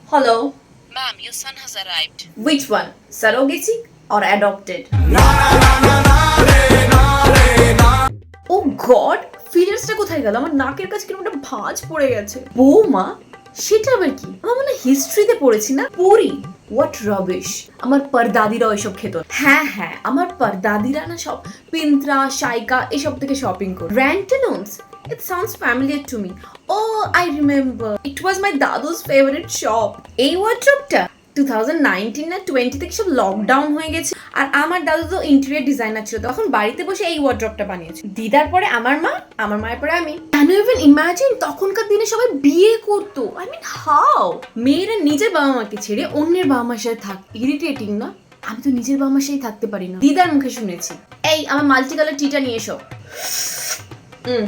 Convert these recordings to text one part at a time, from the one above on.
Hello. Ma'am, your son has arrived. Which one? Surrogacy or adopted? Oh God! ফিলিংসটা কোথায় গেল? আমার নাকের কাছে কিরকম একটা ভাঁজ পড়ে গেছে। বৌমা? সেটা আবার কি? আমার মনে হিস্ট্রিতে পড়েছি না? পড়ি। What rubbish! আমার পরদাদিরা ওইসব খেত। হ্যাঁ, আমার পরদাদিরা না সব পিন্ত্রা, শাইকা এসব থেকে শপিং করে। র্যান্টেনন্স? It sounds familiar to me. Oh, I remember. It was my dadu's favorite shop. এই ওয়ার্ড্রপটা 2019 না 20 থেকে সব লকডাউন হয়ে গেছে আর আমার দাদু তো ইন্টেরিয়র ডিজাইনার ছিল, তখন বাড়িতে বসে এই ওয়ার্ড্রপটা বানিয়েছে। দিদার পরে আমার মা, আমার মায়ের পরে আমি। ক্যান ইউ ইভেন ইমাজিন তখনকার দিনে সবাই বিয়ে করতো? I mean how? মেয়েরা নিজের বাবা মাকে ছেড়ে অন্যের বাবা মার সাথে থাক, ইরিটেটিং না? আমি তো নিজের বাবা মার সাথে থাকতে পারি না। দিদার মুখে শুনেছি। এই আমার মাল্টি কালার টিটা নিয়ে এসো।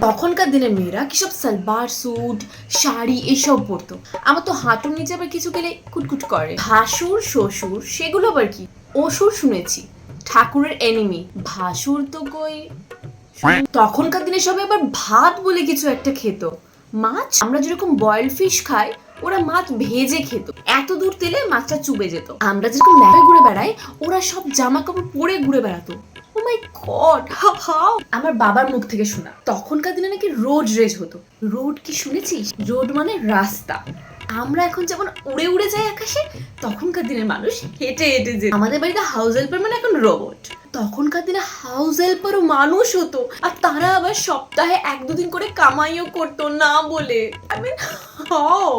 তখনকার দিনের মেয়েরা কি সব সালবার স্যুট, শাড়ি এসব পরতো। আমার তো হাঁটুর নিচে আবার কিছু গেলে কুটকুট করে। ভাসুর, শ্বশুর সেগুলো আবার কি? অসুর শুনেছি, ঠাকুরের এনিমি। ভাসুর তো কই। তখনকার দিনে সবাই আবার ভাত বলে কিছু একটা খেত। মাছ আমরা যেরকম বয়েলড ফিশ খাই, ওরা মাছ ভেজে খেত। এত দূর তেলে মাছটা চুবে যেত। আমরা যেরকম ল্যাবে ঘুরে বেড়াই, ওরা সব জামা কাপড় পরে ঘুরে বেড়াতো। ও মাই গড, হাউ! আমার বাবার মুখ থেকে শোনা তখনকার দিনে নাকি রোড রেজ হতো। রোড কি শুনেছিস? রোড মানে রাস্তা। আমরা এখন যেমন উড়ে উড়ে যাই আকাশে, তখনকার দিনের মানুষ হেঁটে হেঁটে যেত। আমাদের বাড়িতে হাউস হেল্পার মানে এখন রোবট। তখনকার দিনে হাউস হেল্পারও মানুষ হতো, আর তারা আবার সপ্তাহে 1-2 দিন করে কামাইও করতো না বলে। I mean how?